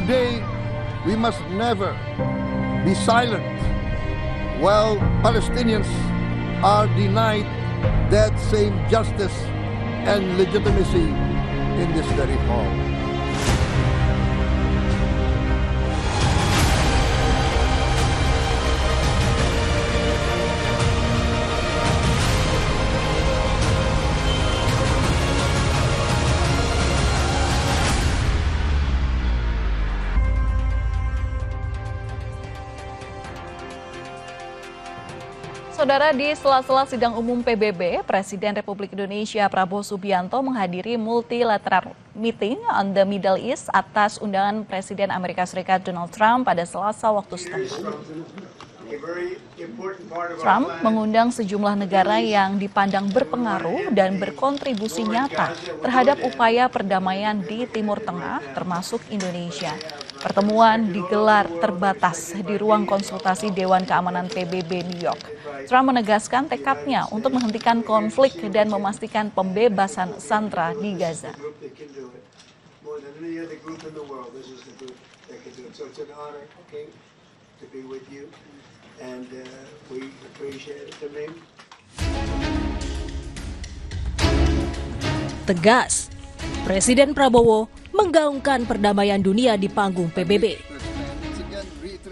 today we must never be silent while Palestinians are denied that same justice and legitimacy in this very hall. Saudara, di sela-sela sidang umum PBB, Presiden Republik Indonesia Prabowo Subianto menghadiri multilateral meeting on the Middle East atas undangan Presiden Amerika Serikat Donald Trump pada Selasa waktu setempat. Trump mengundang sejumlah negara yang dipandang berpengaruh dan berkontribusi nyata terhadap upaya perdamaian di Timur Tengah, termasuk Indonesia. Pertemuan digelar terbatas di ruang konsultasi Dewan Keamanan PBB New York. Trump menegaskan tekadnya untuk menghentikan konflik dan memastikan pembebasan sandera di Gaza. Tegas, Presiden Prabowo menggaungkan perdamaian dunia di panggung PBB.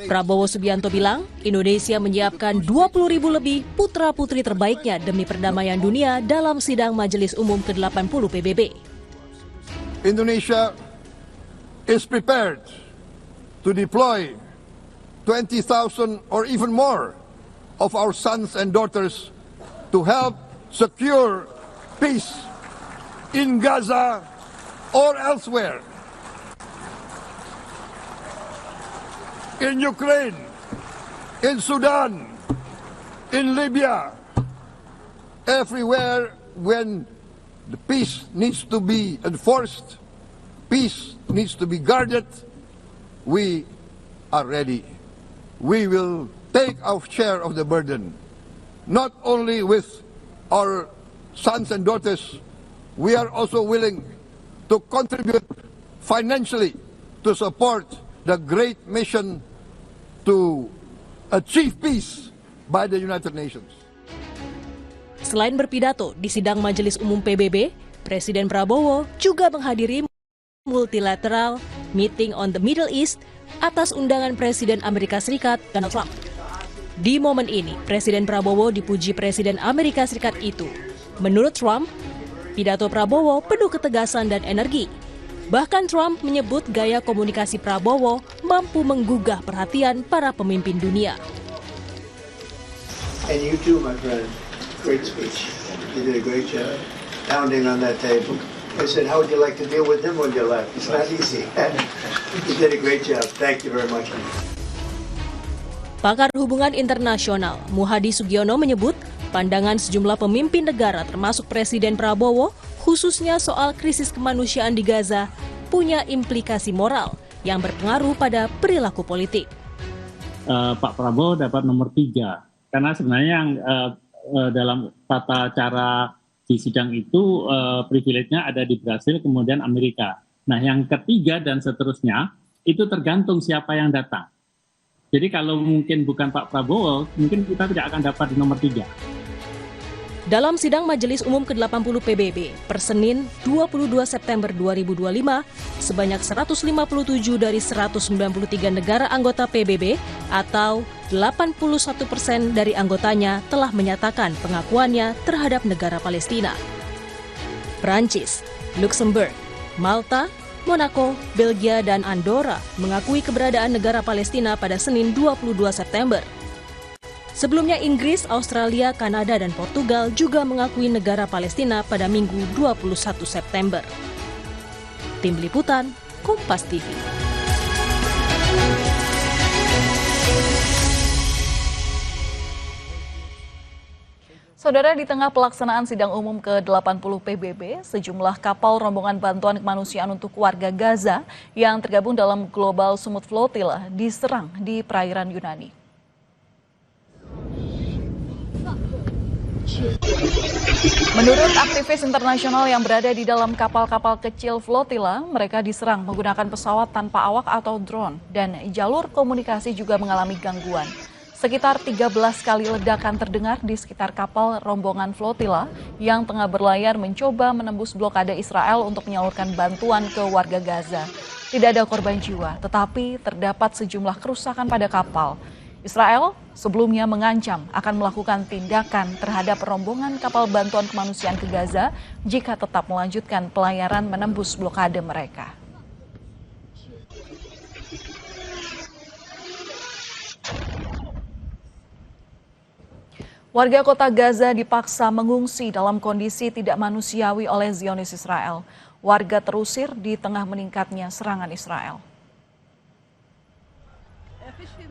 Prabowo Subianto bilang, Indonesia menyiapkan 20.000 lebih putra-putri terbaiknya demi perdamaian dunia dalam sidang Majelis Umum ke-80 PBB. Indonesia is prepared to deploy 20,000 or even more of our sons and daughters to help secure peace in Gaza or elsewhere. In Ukraine, in Sudan, in Libya, everywhere when the peace needs to be enforced, peace needs to be guarded, we are ready. We will take our share of the burden, not only with our sons and daughters, we are also willing to contribute financially to support the great mission to achieve peace by the United Nations. Selain berpidato di sidang Majelis Umum PBB, Presiden Prabowo juga menghadiri multilateral meeting on the Middle East atas undangan Presiden Amerika Serikat Donald Trump. Di momen ini, Presiden Prabowo dipuji Presiden Amerika Serikat itu. Menurut Trump, pidato Prabowo penuh ketegasan dan energi. Bahkan Trump menyebut gaya komunikasi Prabowo mampu menggugah perhatian para pemimpin dunia. And you too, my friend. Great speech. You did a great job pounding on that table. I said, how would you like to deal with him on your left? It's not easy. You did a great job. Thank you very much. Pakar hubungan internasional Muhadi Sugiono menyebut pandangan sejumlah pemimpin negara termasuk Presiden Prabowo khususnya soal krisis kemanusiaan di Gaza, punya implikasi moral yang berpengaruh pada perilaku politik. Pak Prabowo dapat nomor 3, karena sebenarnya yang dalam tata cara di sidang itu privilege-nya ada di Brasil, kemudian Amerika. Nah yang ketiga dan seterusnya, itu tergantung siapa yang datang. Jadi kalau mungkin bukan Pak Prabowo, mungkin kita tidak akan dapat di nomor 3. Dalam sidang Majelis Umum ke-80 PBB, per Senin 22 September 2025, sebanyak 157 dari 193 negara anggota PBB atau 81% dari anggotanya telah menyatakan pengakuannya terhadap negara Palestina. Prancis, Luxembourg, Malta, Monaco, Belgia, dan Andorra mengakui keberadaan negara Palestina pada Senin 22 September. Sebelumnya Inggris, Australia, Kanada, dan Portugal juga mengakui negara Palestina pada Minggu 21 September. Tim Liputan, Kompas TV. Saudara, di tengah pelaksanaan sidang umum ke-80 PBB, sejumlah kapal rombongan bantuan kemanusiaan untuk warga Gaza yang tergabung dalam Global Smooth Flotilla diserang di perairan Yunani. Menurut aktivis internasional yang berada di dalam kapal-kapal kecil flotila, mereka diserang menggunakan pesawat tanpa awak atau drone dan jalur komunikasi juga mengalami gangguan. Sekitar 13 kali ledakan terdengar di sekitar kapal rombongan flotila yang tengah berlayar mencoba menembus blokade Israel untuk menyalurkan bantuan ke warga Gaza. Tidak ada korban jiwa, tetapi terdapat sejumlah kerusakan pada kapal. Israel sebelumnya mengancam akan melakukan tindakan terhadap rombongan kapal bantuan kemanusiaan ke Gaza jika tetap melanjutkan pelayaran menembus blokade mereka. Warga kota Gaza dipaksa mengungsi dalam kondisi tidak manusiawi oleh Zionis Israel. Warga terusir di tengah meningkatnya serangan Israel.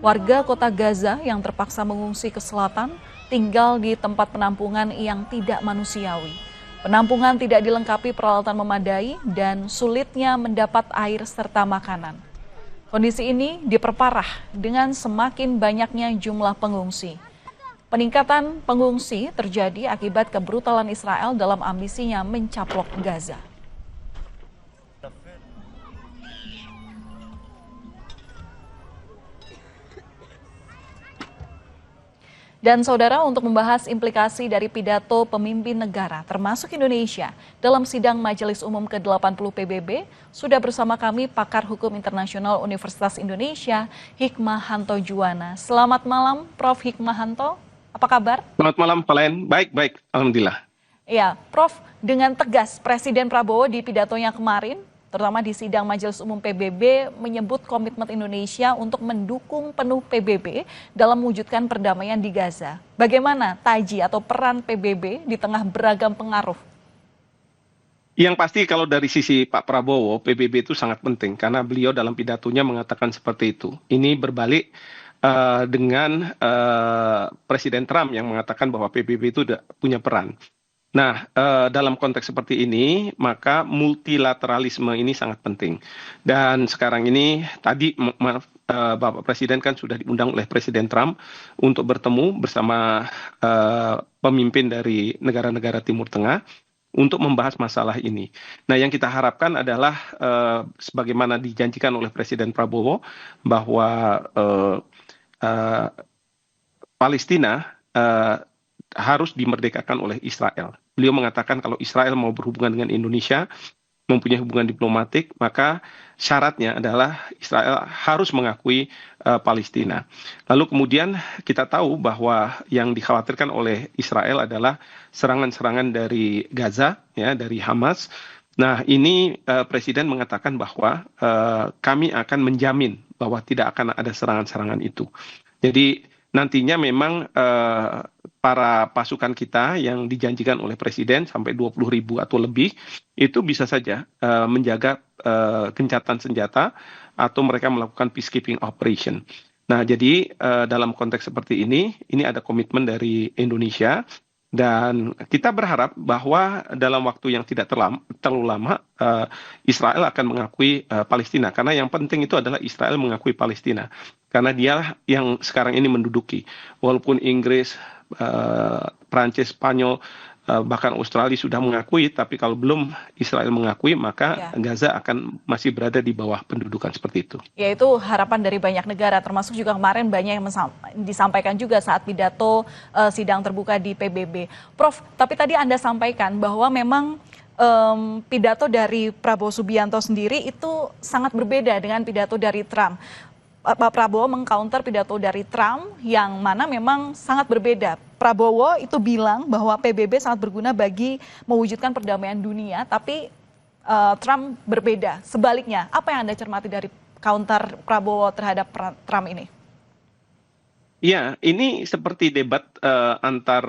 Warga kota Gaza yang terpaksa mengungsi ke selatan tinggal di tempat penampungan yang tidak manusiawi. Penampungan tidak dilengkapi peralatan memadai dan sulitnya mendapat air serta makanan. Kondisi ini diperparah dengan semakin banyaknya jumlah pengungsi. Peningkatan pengungsi terjadi akibat kebrutalan Israel dalam ambisinya mencaplok Gaza. Dan saudara, untuk membahas implikasi dari pidato pemimpin negara termasuk Indonesia dalam sidang Majelis Umum ke-80 PBB, sudah bersama kami pakar hukum internasional Universitas Indonesia, Hikmahanto Juwana. Selamat malam Prof. Hikmahanto, apa kabar? Selamat malam, Pak Len. Baik, Alhamdulillah. Ya, Prof, dengan tegas Presiden Prabowo di pidatonya kemarin, terutama di sidang Majelis Umum PBB, menyebut komitmen Indonesia untuk mendukung penuh PBB dalam mewujudkan perdamaian di Gaza. Bagaimana taji atau peran PBB di tengah beragam pengaruh? Yang pasti kalau dari sisi Pak Prabowo, PBB itu sangat penting karena beliau dalam pidatonya mengatakan seperti itu. Ini berbalik dengan Presiden Trump yang mengatakan bahwa PBB itu punya peran. Nah, dalam konteks seperti ini, maka multilateralisme ini sangat penting. Dan sekarang ini, tadi Bapak Presiden kan sudah diundang oleh Presiden Trump untuk bertemu bersama pemimpin dari negara-negara Timur Tengah untuk membahas masalah ini. Nah, yang kita harapkan adalah sebagaimana dijanjikan oleh Presiden Prabowo bahwa Palestina harus dimerdekakan oleh Israel. Beliau mengatakan kalau Israel mau berhubungan dengan Indonesia, mempunyai hubungan diplomatik, maka syaratnya adalah Israel harus mengakui Palestina. Lalu kemudian kita tahu bahwa yang dikhawatirkan oleh Israel adalah serangan-serangan dari Gaza, ya, dari Hamas. Nah, ini Presiden mengatakan bahwa kami akan menjamin bahwa tidak akan ada serangan-serangan itu. Jadi nantinya memang para pasukan kita yang dijanjikan oleh Presiden sampai 20.000 atau lebih, itu bisa saja menjaga gencatan senjata atau mereka melakukan peacekeeping operation. Nah, jadi dalam konteks seperti ini ada komitmen dari Indonesia. Dan kita berharap bahwa dalam waktu yang tidak terlalu lama, Israel akan mengakui Palestina. Karena yang penting itu adalah Israel mengakui Palestina. Karena dia yang sekarang ini menduduki. Walaupun Inggris, Prancis, Spanyol, bahkan Australia sudah mengakui, tapi kalau belum Israel mengakui, maka Gaza akan masih berada di bawah pendudukan seperti itu. Ya, itu harapan dari banyak negara, termasuk juga kemarin banyak yang disampaikan juga saat pidato sidang terbuka di PBB. Prof, tapi tadi Anda sampaikan bahwa memang pidato dari Prabowo Subianto sendiri itu sangat berbeda dengan pidato dari Trump. Pak Prabowo mengcounter pidato dari Trump yang mana memang sangat berbeda. Prabowo itu bilang bahwa PBB sangat berguna bagi mewujudkan perdamaian dunia, tapi Trump berbeda. Sebaliknya, apa yang Anda cermati dari counter Prabowo terhadap Trump ini? Ya, ini seperti debat antar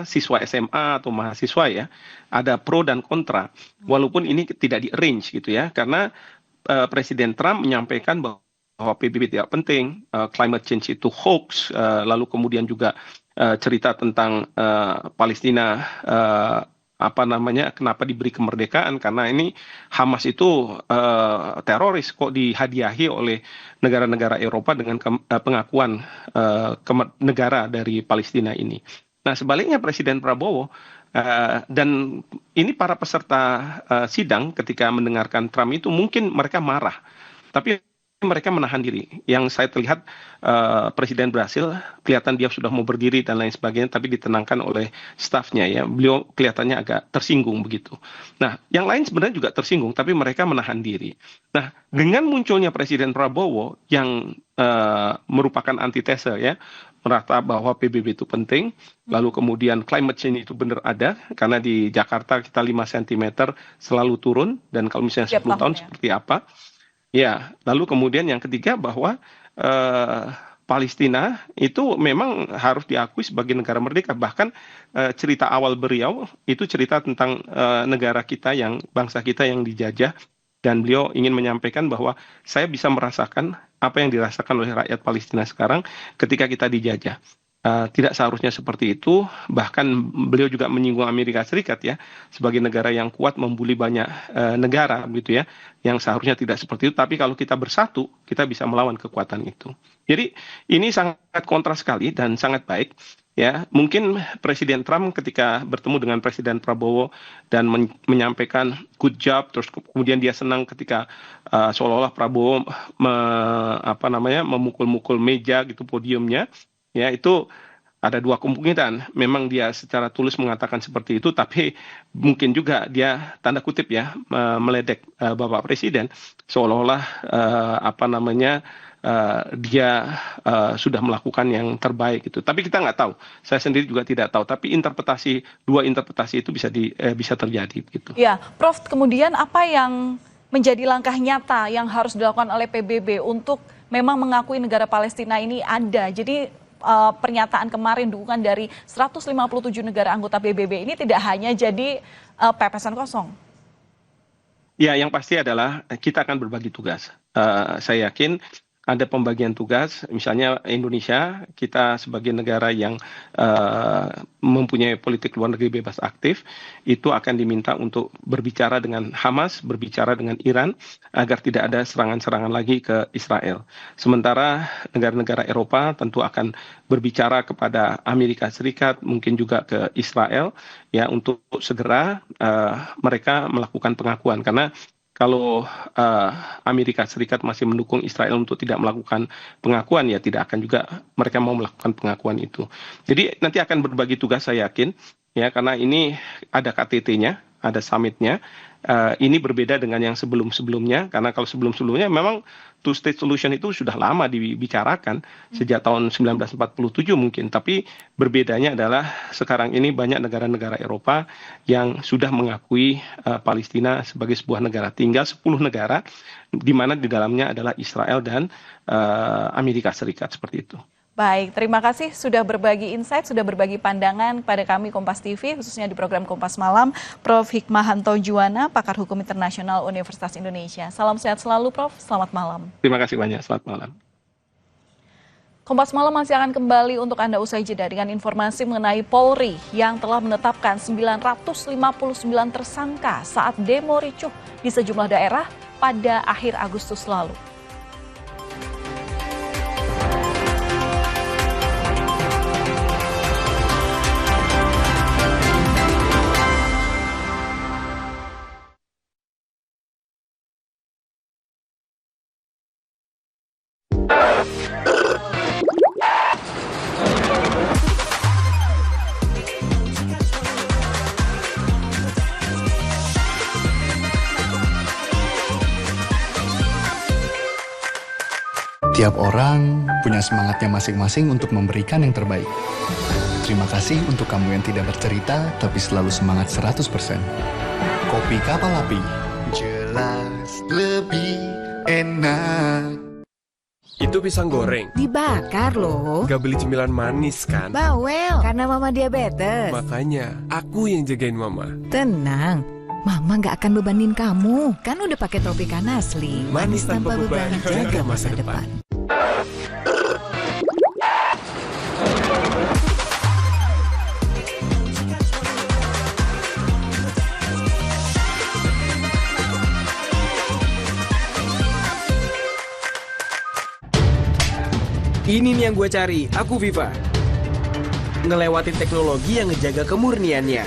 siswa SMA atau mahasiswa ya. Ada pro dan kontra. Walaupun ini tidak di-arrange gitu ya, karena Presiden Trump menyampaikan bahwa PBB tidak penting, climate change itu hoax, lalu kemudian juga cerita tentang Palestina, kenapa diberi kemerdekaan, karena ini Hamas itu teroris kok dihadiahi oleh negara-negara Eropa dengan pengakuan negara dari Palestina ini. Nah, sebaliknya Presiden Prabowo dan ini para peserta sidang ketika mendengarkan Trump itu mungkin mereka marah, tapi mereka menahan diri. Yang saya terlihat Presiden Brasil kelihatan dia sudah mau berdiri dan lain sebagainya, tapi ditenangkan oleh stafnya ya. Beliau kelihatannya agak tersinggung begitu. Nah, yang lain sebenarnya juga tersinggung, tapi mereka menahan diri. Nah, dengan munculnya Presiden Prabowo yang merupakan antitesa ya, merata bahwa PBB itu penting, lalu kemudian climate change itu benar ada, karena di Jakarta kita 5 cm selalu turun, dan kalau misalnya 10 tahun seperti apa. Ya, lalu kemudian yang ketiga bahwa Palestina itu memang harus diakui sebagai negara merdeka. Bahkan cerita awal beliau itu cerita tentang negara kita yang bangsa kita yang dijajah, dan beliau ingin menyampaikan bahwa saya bisa merasakan apa yang dirasakan oleh rakyat Palestina sekarang ketika kita dijajah. Tidak seharusnya seperti itu, bahkan beliau juga menyinggung Amerika Serikat ya, sebagai negara yang kuat membuli banyak negara gitu ya, yang seharusnya tidak seperti itu, tapi kalau kita bersatu, kita bisa melawan kekuatan itu. Jadi ini sangat kontras sekali dan sangat baik ya. Mungkin Presiden Trump ketika bertemu dengan Presiden Prabowo dan menyampaikan good job, terus kemudian dia senang ketika seolah-olah Prabowo memukul-mukul meja gitu podiumnya. Ya, itu ada dua kemungkinan. Memang dia secara tulus mengatakan seperti itu, tapi mungkin juga dia tanda kutip ya meledek Bapak Presiden, seolah-olah dia sudah melakukan yang terbaik gitu. Tapi kita nggak tahu. Saya sendiri juga tidak tahu. Tapi dua interpretasi itu bisa terjadi gitu. Ya, Prof. Kemudian apa yang menjadi langkah nyata yang harus dilakukan oleh PBB untuk memang mengakui negara Palestina ini ada? Jadi pernyataan kemarin dukungan dari 157 negara anggota PBB ini tidak hanya jadi pepesan kosong. Ya, yang pasti adalah kita akan berbagi tugas. Saya yakin ada pembagian tugas, misalnya Indonesia, kita sebagai negara yang mempunyai politik luar negeri bebas aktif, itu akan diminta untuk berbicara dengan Hamas, berbicara dengan Iran, agar tidak ada serangan-serangan lagi ke Israel. Sementara negara-negara Eropa tentu akan berbicara kepada Amerika Serikat, mungkin juga ke Israel, ya untuk segera mereka melakukan pengakuan, karena kalau Amerika Serikat masih mendukung Israel untuk tidak melakukan pengakuan, ya tidak akan juga mereka mau melakukan pengakuan itu. Jadi nanti akan berbagi tugas, saya yakin, ya karena ini ada KTT-nya, ada summit-nya. Ini berbeda dengan yang sebelum-sebelumnya, karena kalau sebelum-sebelumnya memang two-state solution itu sudah lama dibicarakan, sejak tahun 1947 mungkin, tapi berbedanya adalah sekarang ini banyak negara-negara Eropa yang sudah mengakui Palestina sebagai sebuah negara. Tinggal 10 negara, di mana di dalamnya adalah Israel dan Amerika Serikat, seperti itu. Baik, terima kasih sudah berbagi insight, sudah berbagi pandangan kepada kami Kompas TV, khususnya di program Kompas Malam, Prof. Hikmahanto Juwana, pakar hukum internasional Universitas Indonesia. Salam sehat selalu, Prof. Selamat malam. Terima kasih banyak, selamat malam. Kompas Malam masih akan kembali untuk Anda usai jeda dengan informasi mengenai Polri yang telah menetapkan 959 tersangka saat demo ricuh di sejumlah daerah pada akhir Agustus lalu. Tiap orang punya semangatnya masing-masing untuk memberikan yang terbaik. Terima kasih untuk kamu yang tidak bercerita, tapi selalu semangat 100%. Kopi Kapal Api. Jelas lebih enak. Itu pisang goreng. Dibakar loh. Gak beli cemilan manis kan? Bawel, karena mama diabetes. Makanya, aku yang jagain mama. Tenang, mama gak akan bebanin kamu. Kan udah pakai Tropicana asli. Manis tanpa beban, jaga masa depan. Ini nih yang gue cari, aku Viva. ngelewatin teknologi yang ngejaga kemurniannya.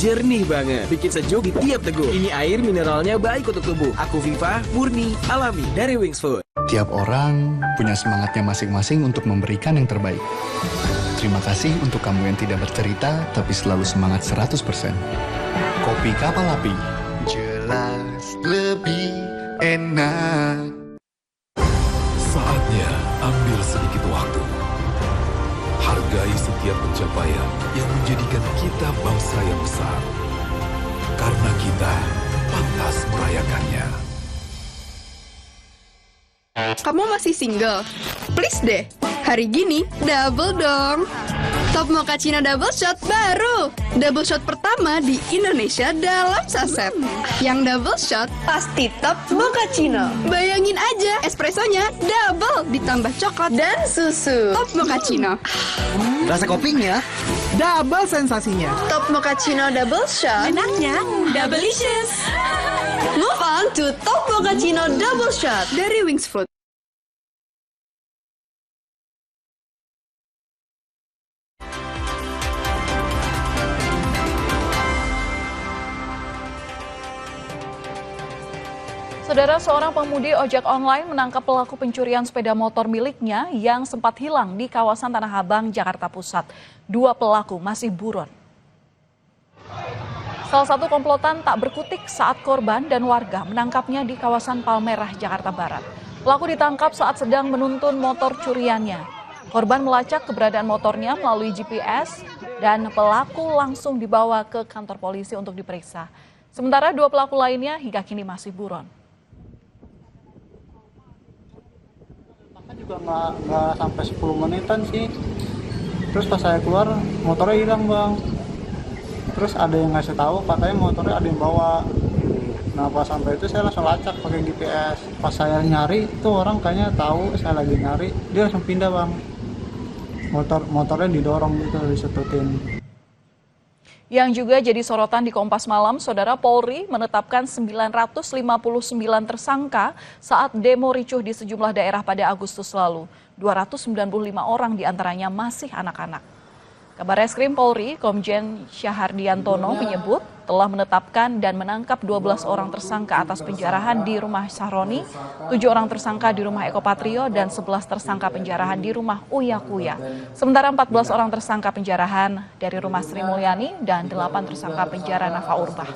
Jernih banget, bikin sejuk di tiap teguk. Ini air mineralnya baik untuk tubuh. Aku Viva, murni, alami dari Wings Food. Tiap orang punya semangatnya masing-masing untuk memberikan yang terbaik. Terima kasih untuk kamu yang tidak bercerita, tapi selalu semangat 100%. Kopi Kapal Api. Jelas lebih enak. Saatnya ambil sedikit waktu. Hargai setiap pencapaian yang menjadikan kita bangsa yang besar. Karena kita pantas merayakannya. Kamu masih single? Please deh, hari gini double dong. Top Mochaccino Double Shot baru. Double shot pertama di Indonesia dalam saset. Yang double shot pasti Top Mochaccino. Bayangin aja, espressonya double ditambah coklat dan susu. Top Mochaccino. Rasa kopinya double sensasinya. Top Mochaccino Double Shot. Enaknya double-licious. Move on to Top Mochaccino Double Shot dari Wings Food. Saudara, seorang pengemudi ojek online menangkap pelaku pencurian sepeda motor miliknya yang sempat hilang di kawasan Tanah Abang, Jakarta Pusat. 2 pelaku masih buron. Salah satu komplotan tak berkutik saat korban dan warga menangkapnya di kawasan Palmerah, Jakarta Barat. Pelaku ditangkap saat sedang menuntun motor curiannya. Korban melacak keberadaan motornya melalui GPS dan pelaku langsung dibawa ke kantor polisi untuk diperiksa. Sementara 2 pelaku lainnya hingga kini masih buron. Juga nggak sampai 10 menitan sih. Terus pas saya keluar motornya hilang bang. Terus ada yang ngasih tahu katanya motornya ada yang bawa. Nah pas sampai itu saya langsung lacak pakai GPS. Pas saya nyari itu orang kayaknya tahu saya lagi nyari, dia langsung pindah bang. Motornya didorong gitu, disetutin. Yang juga jadi sorotan di Kompas Malam, Saudara, Polri menetapkan 959 tersangka saat demo ricuh di sejumlah daerah pada Agustus lalu. 295 orang diantaranya masih anak-anak. Kabar Reskrim Polri, Komjen Syahardiantono menyebut telah menetapkan dan menangkap 12 orang tersangka atas penjarahan di rumah Sahroni, 7 orang tersangka di rumah Eko Patrio, dan 11 tersangka penjarahan di rumah Uya Kuya. Sementara 14 orang tersangka penjarahan dari rumah Sri Mulyani dan 8 tersangka penjara Nafa Urbah.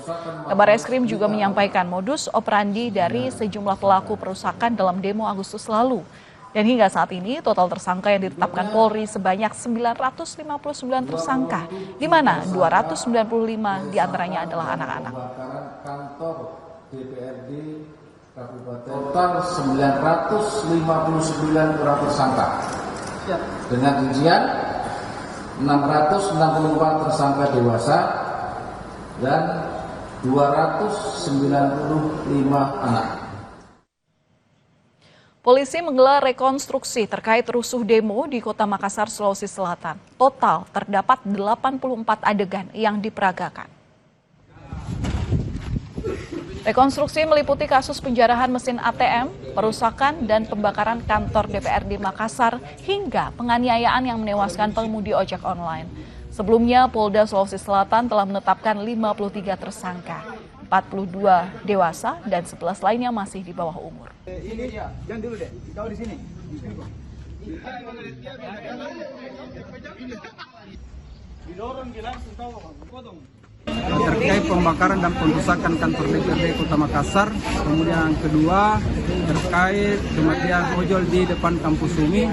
Kabar Reskrim juga menyampaikan modus operandi dari sejumlah pelaku perusakan dalam demo Agustus lalu. Dan hingga saat ini total tersangka yang ditetapkan Polri sebanyak 959 tersangka, di mana 295 diantaranya adalah anak-anak. Kantor DPRD Kabupaten total 959 orang tersangka. Dengan rincian 664 tersangka dewasa dan 295 anak. Polisi menggelar rekonstruksi terkait rusuh demo di Kota Makassar, Sulawesi Selatan. Total terdapat 84 adegan yang diperagakan. Rekonstruksi meliputi kasus penjarahan mesin ATM, perusakan dan pembakaran kantor DPRD Makassar, hingga penganiayaan yang menewaskan pengemudi ojek online. Sebelumnya, Polda Sulawesi Selatan telah menetapkan 53 tersangka, 42 dewasa dan 11 lainnya masih di bawah umur. Ini dia, jangan dulu deh, kau di sini. Didorong langsung tahu, potong. Terkait pembakaran dan perusakan kantor DPRD Kota Makassar, kemudian yang kedua terkait kematian ojol di depan kampus Umi,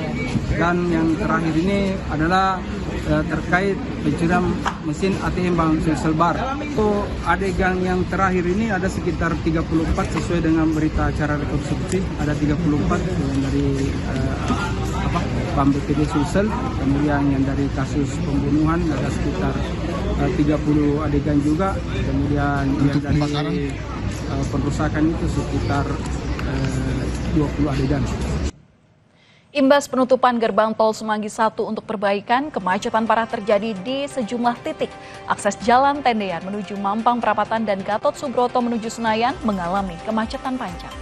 dan yang terakhir ini adalah terkait pencurian mesin ATM Bank Selbar. Itu adegan yang terakhir ini ada sekitar 34 sesuai dengan berita acara rekonstruksi, ada 34 dari Bank BPD Sulsel, kemudian yang dari kasus pembunuhan ada sekitar 30 adegan juga, kemudian yang dari perusakan itu sekitar 20 adegan. Imbas penutupan gerbang tol Semanggi 1 untuk perbaikan, kemacetan parah terjadi di sejumlah titik. Akses jalan Tendean menuju Mampang Perapatan dan Gatot Subroto menuju Senayan mengalami kemacetan panjang.